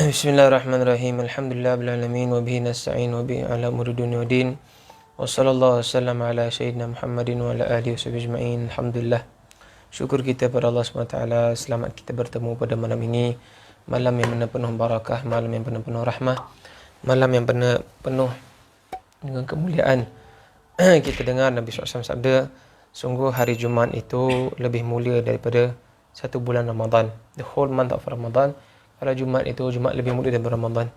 Bismillahirrahmanirrahim. Alhamdulillah bil alamin wa bihi nasta'in wa bihi ala umuri dunya waddin. Wa sallallahu wasallam ala sayyidina Muhammadin wa ala alihi washabbihi ajma'in. Alhamdulillah. Syukur kita pada Allah SWT. Selamat kita bertemu pada malam ini. Malam yang penuh barakah, malam yang penuh rahmah, malam yang penuh dengan kemuliaan. Kita dengar Nabi SAW sabda, sungguh hari Jumaat itu lebih mulia daripada satu bulan Ramadan. The whole month of Ramadan. Kalau Jumaat itu, Jumaat lebih mulia daripada Ramadan.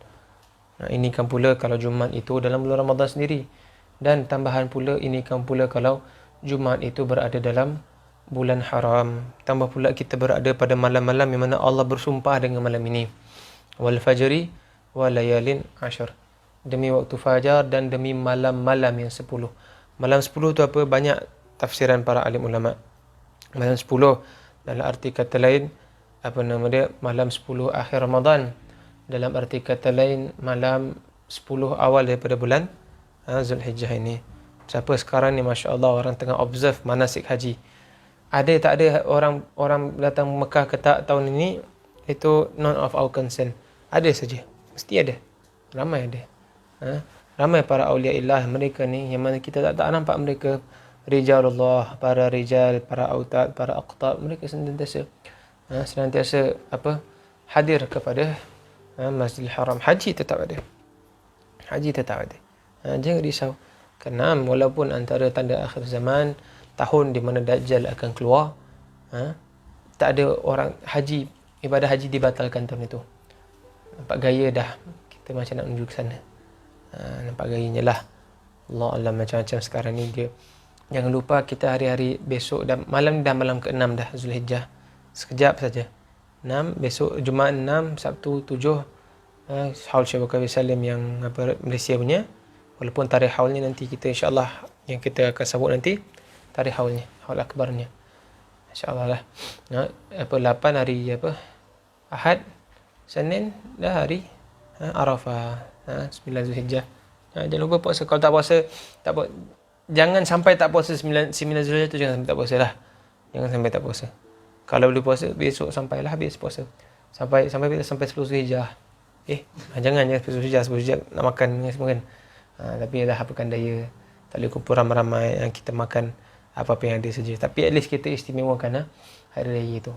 Nah, ini kan pula kalau Jumaat itu dalam bulan Ramadan sendiri. Dan tambahan pula, ini kan pula kalau Jumaat itu berada dalam bulan haram. Tambah pula kita berada pada malam-malam yang mana Allah bersumpah dengan malam ini. Wal fajri wa layalin ashar. Demi waktu fajar dan demi malam-malam yang 10. Malam 10 tu apa? Banyak tafsiran para alim ulama. Malam 10 dalam arti kata lain, malam 10 akhir Ramadan. Dalam arti kata lain, malam 10 awal daripada bulan Zulhijjah ini. Siapa sekarang ni, Masya Allah, orang tengah observe manasik haji. Ada tak ada orang datang Mekah ke tak tahun ini, itu none of our concern. Ada saja. Mesti ada. Ramai ada. Ramai para awliya illah mereka ni, yang mana kita tak nampak mereka. Rijalullah, para rijal, para autad, para aqtab, mereka senantiasa hadir kepada Masjidil Haram. Haji tetap ada. Jangan risau. Kerana walaupun antara tanda akhir zaman, tahun di mana Dajjal akan keluar, tak ada orang haji, ibadah haji dibatalkan tahun itu. Nampak gaya dah, kita macam nak menuju ke sana. Nampak gayanya lah. Allah Allah, macam-macam sekarang ni dia. Jangan lupa kita hari-hari besok dan malam ke-6 dah Zulhijjah. Sekejap saja. 6, besok Jumaat 6, Sabtu 7, haul Syekh Bakar Salim yang Malaysia punya. Walaupun tarikh haulnya nanti kita insya-Allah yang kita akan sambut nanti, tarikh haulnya, haul akbarnya. Insya-Allah lah. 8 hari Ahad, Senin dah hari Arafah, 9 Zulhijjah. Jangan lupa puasa. Kalau tak puasa, tak apa. Jangan sampai tak puasa 9 Zulhijjah tu, jangan sampai tak puasa lah. Jangan sampai tak puasa. Kalau boleh puasa, besok sampailah habis puasa. Sampai 10 Zulhijjah. Jangan 10 Zulhijjah nak makan semua kan. Tapi dah apakan daya. Tak boleh kumpul ramai-ramai yang kita makan apa-apa yang ada saja. Tapi at least kita istimewakan hari raya tu.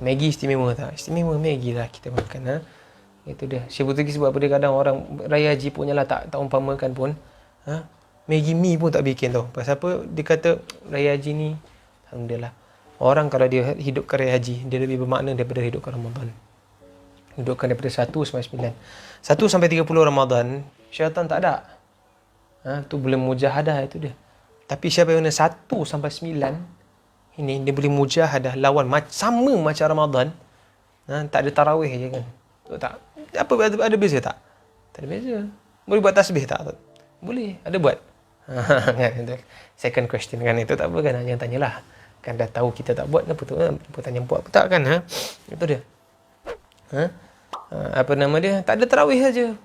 Maggi istimewa tak? Istimewa Maggi lah kita makan. Itu dia. Syekh Butuki sebab apa dia kadang orang raya haji punya lah tak umpamakan pun. Maggi mi pun tak bikin tau. Pasal apa? Dia kata raya haji ni, alhamdulillah. Orang kalau dia hidupkan raya haji, dia lebih bermakna daripada hidupkan Ramadan. Hidupkan daripada 1 sampai 9. 1 sampai 30 Ramadan, syaitan tak ada. Tu boleh mujahadah, itu dia. Tapi siapa yang 1 sampai 9, ini dia boleh mujahadah lawan sama macam Ramadan. Tak ada tarawih je kan. Tak. Apa ada beza tak? Tak ada beza. Boleh buat tasbih tak? Boleh. Ada buat. Kan, second question kan, itu tak apa kan, jangan tanyalah. Kan dah tahu kita tak buat, kenapa tu? Kenapa tanya buat apa tak kan? Itu dia. Tak ada tarawih saja.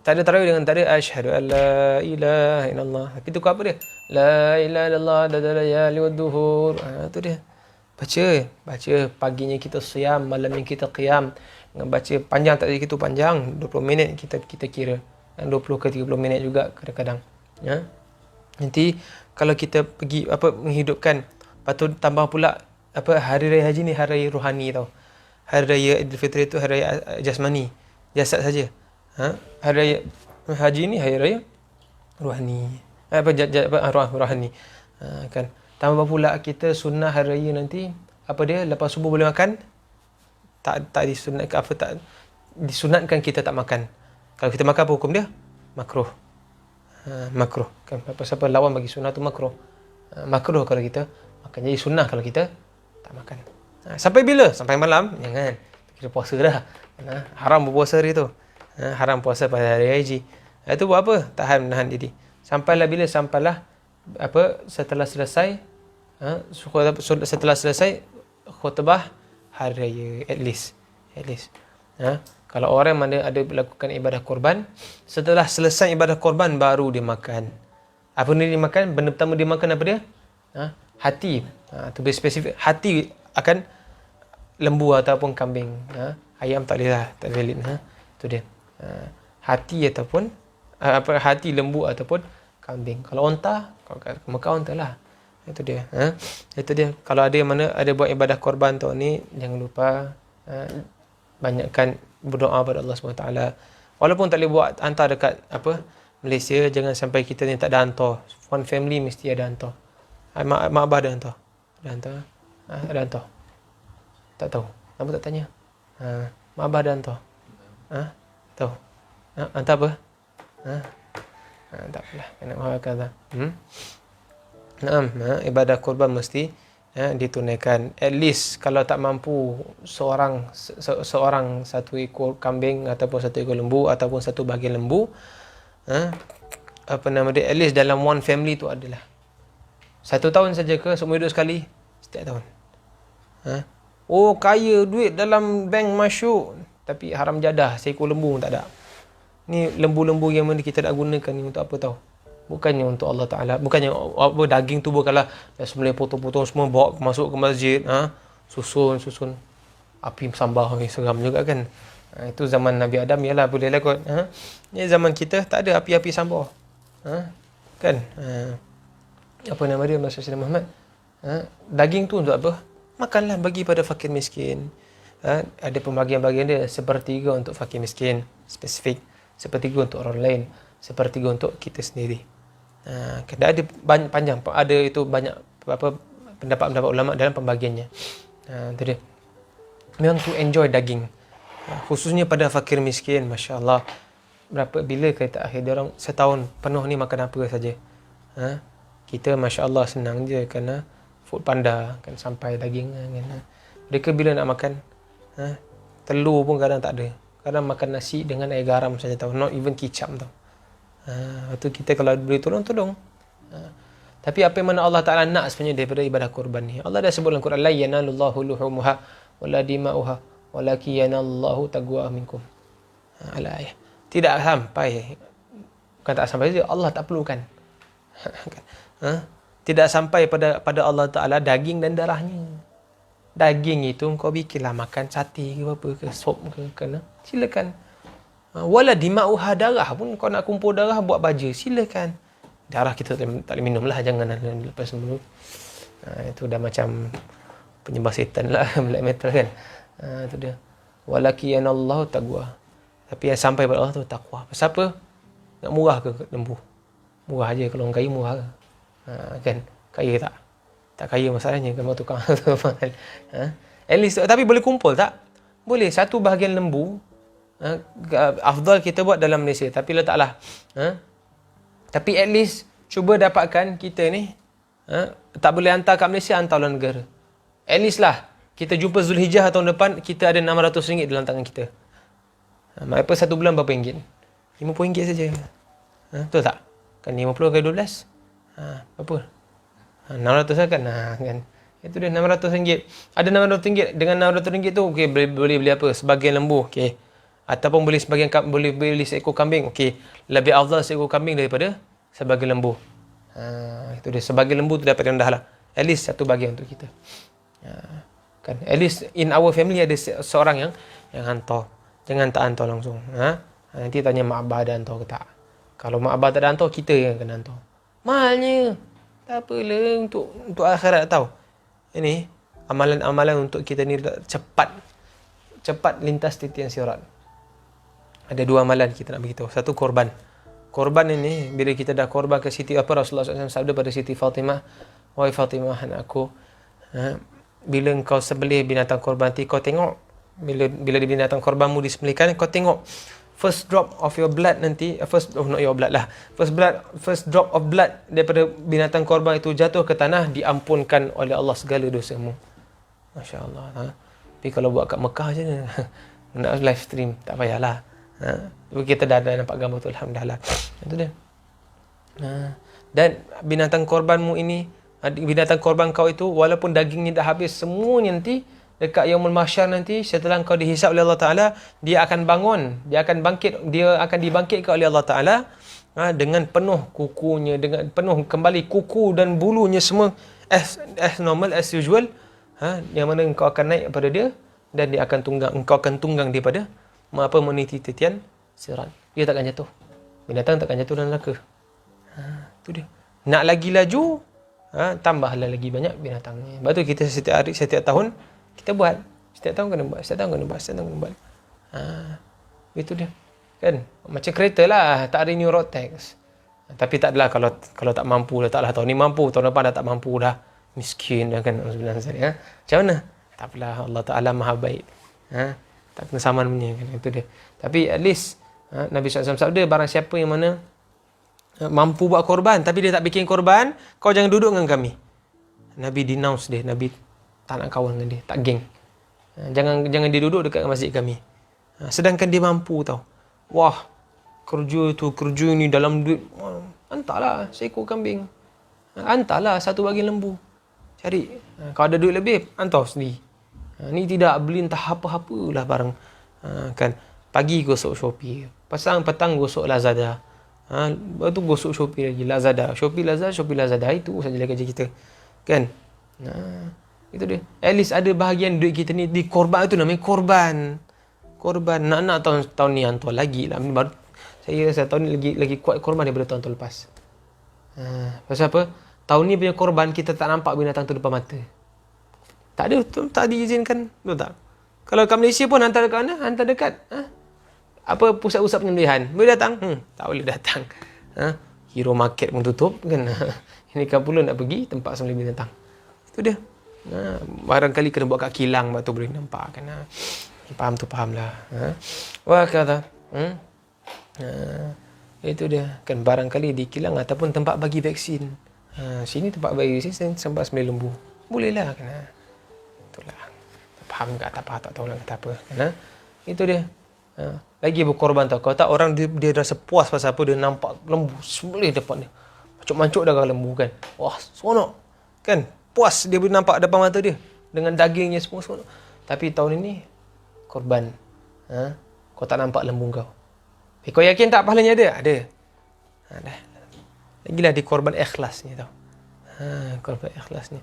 Tak ada tarawih dengan tak ada asyhadu an la ilaha illallah. Tapi tu apa dia? La ilaha illallah dadalayali wadduhur. Itu dia. Baca paginya kita siam, malamnya kita qiyam. Baca panjang tak begitu panjang, 20 minit kita kira. 20 ke 30 minit juga kadang-kadang. Nanti kalau kita pergi menghidupkan, patut tambah pula hari raya haji ni hari raya rohani tau. Hari raya Idul Fitri itu hari raya jasmani, jasad saja. Hari raya haji ni hari raya rohani. Rohani. Kan. Tambah pula kita sunnah hari raya nanti, lepas subuh boleh makan? Tak disunatkan disunatkan kita tak makan. Kalau kita makan apa hukum dia? Makruh. Makruh kan, siapa lawan bagi sunnah tu makruh. Makruh kalau kita makan. Jadi sunnah kalau kita tak makan. Sampai bila? Sampai malam? Jangan. Kita puasa dah. Haram berpuasa hari tu. Haram puasa pada hari haji. Itu buat apa? Tahan, menahan diri. Sampailah bila? Sampailah setelah selesai khutbah hari raya, at least. Kalau orang mana ada melakukan ibadah korban, setelah selesai ibadah korban baru dia makan. Apa ni dia makan? Benda pertama dia makan apa dia? Hati. Tu spesifik. Hati akan lembu ataupun kambing. Ayam tak boleh lah, tak valid. Itu dia. Hati ataupun hati lembu ataupun kambing. Kalau unta, kalau kat Mekah unta lah. Itu dia. Itu dia. Kalau ada yang mana ada buat ibadah korban tahun ni, jangan lupa banyakkan berdoa pada Allah SWT. Walaupun tak boleh buat hantar dekat Malaysia, jangan sampai kita ni tak ada hantar. One family mesti ada hantar. Mak abah ada hantar. Ada hantar. Ada hantar. Tak tahu. Kenapa tak tanya? Mak abah ada hantar. Tahu. Hantar apa? Tak apalah. Kena kata. Ibadah korban mesti ditunaikan. At least kalau tak mampu seorang satu ekor kambing ataupun satu ekor lembu ataupun satu bahagian lembu, at least dalam one family tu adalah 1 tahun saja ke seumur hidup sekali? Setiap tahun. Kaya, duit dalam bank masyuk, tapi haram jadah, seekor lembu pun tak ada. Ni lembu-lembu yang mana kita nak gunakan ni untuk apa tahu? Bukannya untuk Allah Ta'ala. Bukannya daging tu bukanlah dah sembelih potong-potong semua bawa masuk ke masjid. Susun. Api sambah ni seram juga kan. Itu zaman Nabi Adam, yalah boleh lah kot. Ni zaman kita tak ada api-api sambah. Kan? Apa nama dia, Masa Syed Muhammad? Daging tu untuk apa? Makanlah, bagi pada fakir miskin. Ada pembagian-bagian dia, sepertiga untuk fakir miskin, spesifik. Sepertiga untuk orang lain. Sepertiga untuk kita sendiri. Ada banyak panjang, ada itu banyak pendapat-pendapat ulama dalam pembagiannya. Itu dia. Memang to enjoy daging. Khususnya pada fakir miskin, masya-Allah. Bila kita akhir dia orang setahun penuh ni makan apa saja. Kita masya-Allah senang je kerana Food Panda kan sampai daging kan. Mereka bila nak makan telur pun kadang tak ada. Kadang makan nasi dengan air garam saja tahu, not even kicap tahu. Itu kita kalau boleh tolong. Tapi apa yang mana Allah Ta'ala nak sebenarnya daripada ibadah korban ni? Allah dah sebut dalam Quran, la yanalullahu luhumuha wala dima'uha walakin yanallahu taqwa minkum. Al-ayah. Tidak sampai, bukan tak sampai saja, Allah tak perlukan. Tidak sampai pada Allah Ta'ala daging dan darahnya. Daging itu kau bikinlah makan sate ke apa ke, sop ke, kena silakan. Wala dima'uha, darah pun kau nak kumpul darah buat baja, silakan. Darah kita tak boleh minum lah, jangan lepas dulu. Itu dah macam penyembah setan lah, black metal kan. Itu dia. Walakiyanallahu taqwa. Tapi yang sampai pada Allah tu takwa. Pasal apa? Nak murah ke lembu? Murah aja, kalau orang kaya murah ke? Kan? Kaya tak? Tak kaya masalahnya, kan tukang tu mahal. At least, tapi boleh kumpul tak? Boleh, satu bahagian lembu afdal kita buat dalam Malaysia, tapi letaklah tapi at least cuba dapatkan kita ni tak boleh hantar kat Malaysia, hantar luar negara. At least lah kita jumpa Zulhijjah tahun depan, kita ada RM600 dalam tangan kita. Apa satu bulan berapa ringgit? RM50 saja. Betul tak? Kan 50 kali 12 berapa? 600 lah kan? Kan itu dia RM600. Ada RM600. Dengan RM600 tu okey, boleh beli apa? Sebagian lembu, okey. Ataupun boleh beli seekor kambing. Okey, lebih afdal seekor kambing daripada sebagian lembu. Itu dia, sebagian lembu tu dapat rendah lah. At least satu bahagian untuk kita. Kan? At least in our family ada seorang yang hantar. Jangan tak hantar langsung. Nanti tanya mak abah ada hantar ke tak. Kalau mak abah tak ada hantar, kita yang kena hantar. Mahalnya. Tak apalah, untuk akhirat tahu. Ini amalan-amalan untuk kita ni cepat lintas titian sirat. Ada 2 amalan kita nak beritahu. Satu, korban. Korban ini, bila kita dah korban ke Rasulullah SAW sabda pada Siti Fatimah, wahai Fatimah anakku, bila kau sembelih binatang korban nanti, kau tengok, bila binatang korbanmu disembelihkan, kau tengok first drop of your blood nanti, first drop of blood daripada binatang korban itu jatuh ke tanah, diampunkan oleh Allah segala dosamu. Masya Allah. Tapi kalau buat kat Mekah je, nak live stream, tak payahlah. Kita dah nampak gambar tu, alhamdulillah. Itu dia. Dan binatang korbanmu ini, binatang korban kau itu, walaupun dagingnya dah habis semuanya, nanti dekat yaumul mahsyar nanti, setelah kau dihisab oleh Allah Ta'ala, dia akan bangun, dia akan dibangkitkan oleh Allah Ta'ala dengan penuh kukunya, dengan penuh kembali kuku dan bulunya semua as normal, as usual. Yang mana kau akan naik pada dia dan dia akan tunggang, engkau akan tunggang daripada meniti titian sirat. Dia takkan jatuh. Binatang takkan jatuh dalam neraka. Tu dia. Nak lagi laju, tambahlah lagi banyak binatangnya. Sebab tu kita setiap tahun kita buat. Setiap tahun kena buat. Itu dia. Kan? Macam kereta lah, tak renew road tax. Tapi tak adalah kalau tak mampu dah, taklah tahun ni mampu, tahun depan dah tak mampu dah. Miskin dah kan. Macam mana? Tak apalah, Allah Ta'ala maha baik. Tak kena saman punya kan. Itu dia. Tapi at least Nabi SAW sabda, barang siapa yang mana mampu buat korban tapi dia tak bikin korban, kau jangan duduk dengan kami. Nabi denounce dia. Nabi tak nak kawan dengan dia, tak geng. Jangan dia duduk dekat masjid kami. Sedangkan dia mampu tau. Wah, kerja ni dalam duit, hantarlah seekor kambing, hantarlah satu bahagian lembu, cari. Kalau ada duit lebih, hantar sendiri. Ni tidak beli entah apa-apa lah barang. Kan, pagi gosok Shopee, petang gosok Lazada, lepas tu gosok Shopee lagi, Lazada, Shopee Lazada, itu sajalah kerja kita. Kan? Itu dia. At least ada bahagian duit kita ni dikorban, itu namanya korban. Nak tahun ni hantar lagi lah. Saya rasa tahun ni lagi kuat korban daripada tahun lepas. Pasal apa? Tahun ni punya korban kita tak nampak binatang tu depan mata. Tak diizinkan. Betul tak? Kalau kat Malaysia pun hantar dekat mana? Hantar dekat apa pusat-pusat penyembelihan. Boleh datang? Tak boleh datang. Hero Market pun tutup kan. Ini kan pula nak pergi tempat sembelih binatang. Itu dia. Barangkali kena buat kat kilang, baru tu boleh nampak kan. Faham lah. Wah kata. Itu dia. Kan barangkali di kilang ataupun tempat bagi vaksin. Sini tempat bagi vaksin, tempat sembelih lembu. Boleh lah kan. Itulah. Faham ke tak tahu nak kata apa. Kan? Itu dia. Lagi berkorban tau. Kalau tak orang dia rasa puas pasal apa, dia nampak lembu sembelih depan dia. Mancuk-mancuk darah lembu kan. Wah, seronok. Kan? Puas dia boleh nampak depan mata dia. Dengan dagingnya semua seronok. Tapi tahun ini korban. Kau tak nampak lembu kau. Kau yakin tak pahalanya ada? Ada. Dah. Lagilah di korban ikhlasnya tau. Korban ikhlasnya.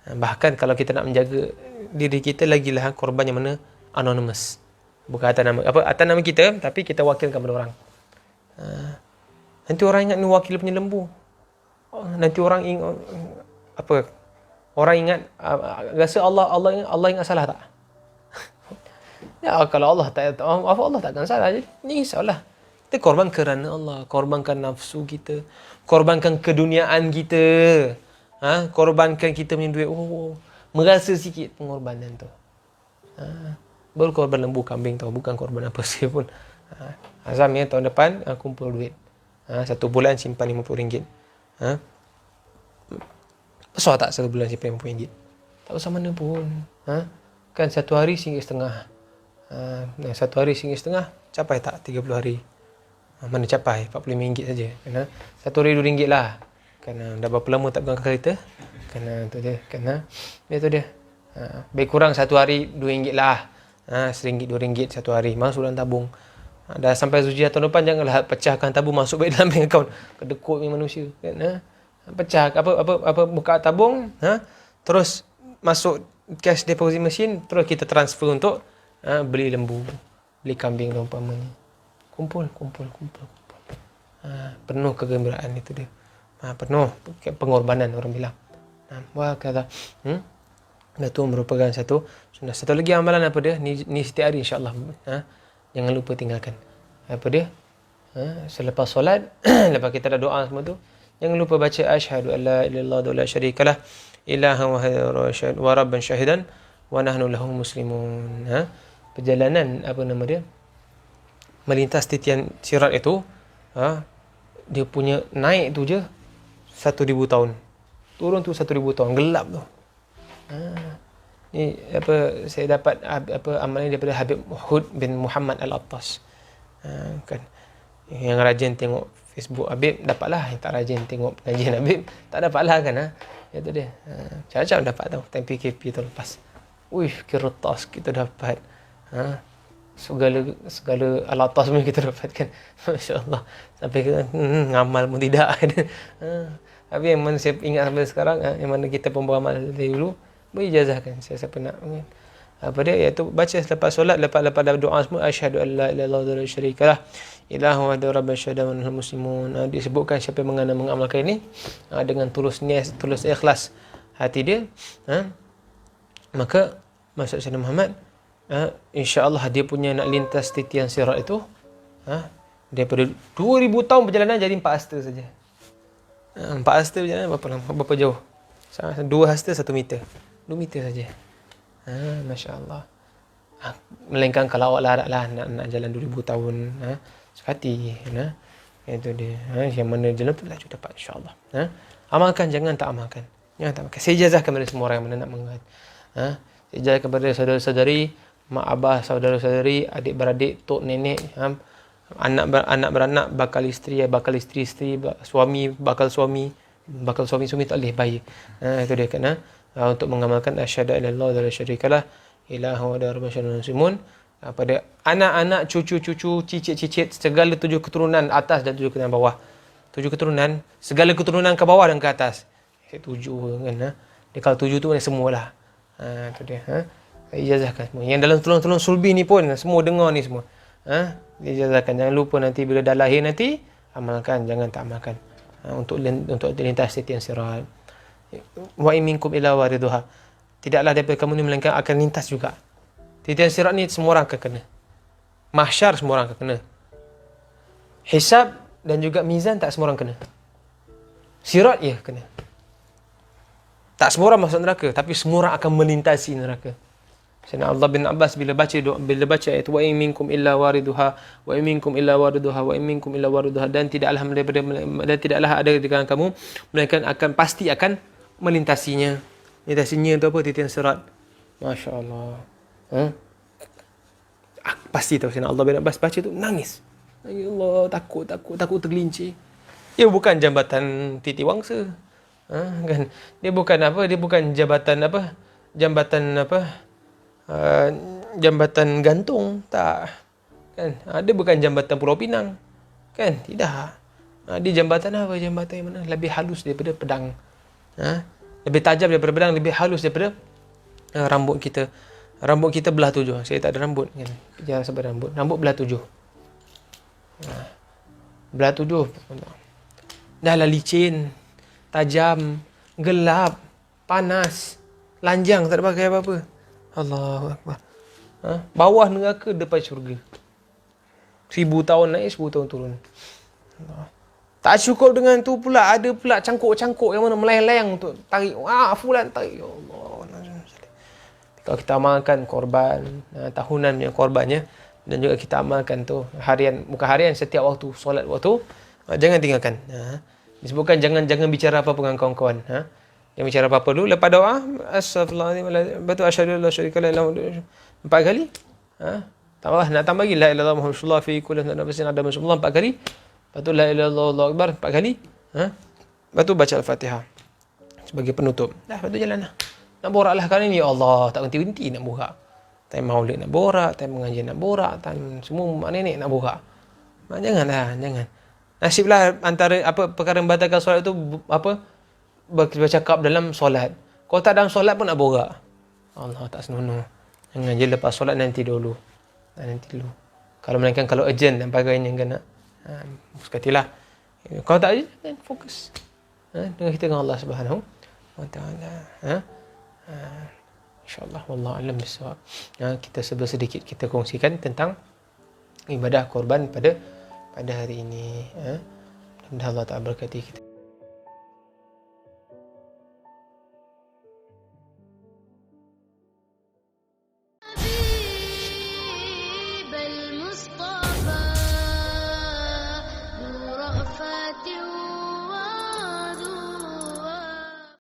Bahkan kalau kita nak menjaga diri kita, lagilah korban yang mana anonymous. Bukan atas nama kita, tapi kita wakilkan kepada orang. Nanti orang ingat ni wakil punya lembu. Nanti orang ingat apa? Orang ingat rasa Allah ingat salah tak? Ya, kalau Allah takkan salah. Jadi ni insya-Allah. Kita korban kerana Allah, korbankan nafsu kita, korbankan keduniaan kita. Korbankan kita punya duit. Merasa sikit pengorbanan tu. Baru korban lembu kambing tau, bukan korban apa saja pun. Azam ya, tahun depan kumpul duit. 1 bulan simpan RM50. Besar tak 1 bulan simpan RM50? Tak usah mana pun. Kan 1 hari RM1.50. 1 hari RM1.50, capai tak 30 hari? Mana capai? RM45 saja. Kan? 1 hari RM2 lah. Kan dah berapa lama tak guna kereta? Kan tu dia. Kan itu dia. Baik kurang 1 hari RM2 lah. RM1, RM2 1 hari. Masuk dalam tabung. Dah sampai Zulhijjah tahun depan, janganlah pecahkan tabung masuk baik dalam bank account. Kedekut ni manusia. Kan? Pecah apa buka tabung, terus masuk cash deposit machine, terus kita transfer untuk beli lembu, beli kambing umpamanya. Kumpul. Penuh kegembiraan itu dia. Penuh pengorbanan orang bilang. Wah kata. Itu merupakan satu sunnah. Satu lagi amalan apa dia? Ni setiap hari insya-Allah. Jangan lupa tinggalkan. Apa dia? Selepas solat, lepas kita dah doa semua tu, jangan lupa baca asyhadu alla ilaha illallah wa la syarikalah ilaha wa rabban syahidan wa nahnu lahu muslimun. Perjalanan apa nama dia? Melintas titian sirat itu, dia punya naik tu je 1000 tahun. Turun tu 1000 tahun, gelap tu. Ni apa saya dapat amalan daripada Habib Hud bin Muhammad Al-Attas. Kan yang rajin tengok Facebook Habib dapatlah, yang tak rajin tengok pengajian Habib tak dapatlah kan. Itu dia. Macam-macam dapat tahu time PKP tu lepas. Kertas kita dapat. Segala Al-Attas semua kita dapatkan. Masya-Allah. Sampai kita ngamal pun tidak ada. Tapi yang mana saya ingat sampai sekarang, yang mana kita pembawa amal dari dulu, berijazahkan. Siapa nak Apa dia? Iaitu baca selepas solat, lepas doa semua, asyhadu an la ilaha illallah wa la syarikalah ilahu wa rabbana syahada wa nahnu muslimun. Disebutkan siapa yang mengamalkan ini dengan tulus niat, tulus ikhlas hati dia, maka Maksud Sayyidina Muhammad, insya-Allah dia punya nak lintas titian sirat itu, daripada 2000 tahun perjalanan jadi 4 hasta saja. 4 hasta perjalanan berapa lama? Berapa jauh? 2 hasta 1 meter. 2 meter saja. Masya-Allah. Melainkan kalau awak larat lah nak jalan 2000 tahun, sekati, itu dia. Yang mana jalan tu laju dapat insya-Allah. Amalkan, jangan tak amalkan. Jangan tak amalkan. Saya ijazahkan kepada semua orang yang mana nak mengamalkan. Saya ijazahkan kepada saudara-saudari, mak abah, saudara-saudari, adik-beradik, tok nenek, anak beranak, bakal isteri, suami, bakal suami tak boleh bahaya. Itu dia kan, untuk mengamalkan asyhadu an la ilaha illallah wa syarikalah ilahu wa rabbana muslimun pada anak-anak, cucu-cucu, cicit-cicit, segala 7 keturunan atas dan 7 keturunan bawah. 7 keturunan, segala keturunan ke bawah dan ke atas. 7 kan. Dia kalau 7 tu semualah. Itu dia. Ijazahkan semua. Yang dalam tulang-tulang sulbi ni pun semua dengar ni semua. Ijazahkan. Jangan lupa nanti bila dah lahir nanti amalkan, jangan tak amalkan. Untuk lintas titian sirat. Wa in minkum illa waridha. Tidaklah daripada kamu ni melainkan akan lintas juga. Titian sirat ni semua orang akan kena. Mahsyar semua orang akan kena. Hisab dan juga mizan tak semua orang kena. Sirat ya kena. Tak semua orang masuk neraka, tapi semua orang akan melintasi neraka. Sayyidina Abdullah bin Abbas bila baca ayat wa in minkum illa waridha wa in minkum illa waridha wa in minkum illa waridha, dan tidaklah ada di kalangan kamu melainkan pasti akan melintasinya. Melintasinya tu apa? Titian sirat. Masya-Allah. Pasti tahu Sayyidina Abdullah bin Abbas baca tu nangis. Ya Allah, takut tergelincir. Ia bukan jambatan titi wangsa. Kan, dia bukan jambatan gantung, tak kan, dia bukan jambatan Pulau Pinang, kan, tidak. Dia jambatan apa? Jambatan yang mana lebih halus daripada pedang, lebih tajam daripada pedang, lebih halus daripada rambut kita. Rambut kita belah 7. Saya tak ada rambut kan, jangan sebab rambut belah 7. Belah 7 dah lah licin, tajam, gelap, panas, lanjang, tak ada pakai apa-apa. Allahu Akbar. Bawah neraka, depan syurga. 1000 tahun naik, 1000 tahun turun. Allah. Tak cukup dengan tu pula, ada pula cangkuk-cangkuk yang mana melayang-layang untuk tarik. Fulan tarik. Ya Allah. Kalau kita amalkan korban, tahunan yang korbannya, dan juga kita amalkan tu harian, bukan harian, setiap waktu, solat waktu, jangan tinggalkan. Disebutkan jangan bicara apa-apa dengan kawan-kawan. Jangan bicara apa-apa dulu. Lepas doa, astaghfirullahaladzim, betul asyhadu an la syarika la ilaha illallah 4 kali. Tambah, nak tambah lagi la ilaha illallah Muhammadur Rasulullah fi kulli nafsin ada Rasulullah 4 kali. Lepas tu la ilaha illallah Allahu akbar 4 kali. Lepas tu baca Al-Fatihah sebagai penutup. Lepas tu jalan lah. Nak borak lah kali ni, ya Allah, tak berhenti-henti nak borak. Time maulid nak borak, time mengaji nak borak, time semua mak nenek nak borak. Janganlah, jangan. Nasiblah antara perkara membatalkan solat tu bercakap dalam solat. Kalau tak dalam solat pun nak borak. Allah, tak senonoh. Jangan je, lepas solat nanti dulu. Kalau melainkan kalau urgent dan sebagainya kan nak. Sekatilah. Kalau tak urgent, fokus. Dengan kita dengan Allah Subhanahu wa taala. InsyaAllah wallahu a'lam bissawab. Kita sedikit kita kongsikan tentang ibadah korban pada hari ini. Mudah-mudahan Allah Ta'ala berkati kita.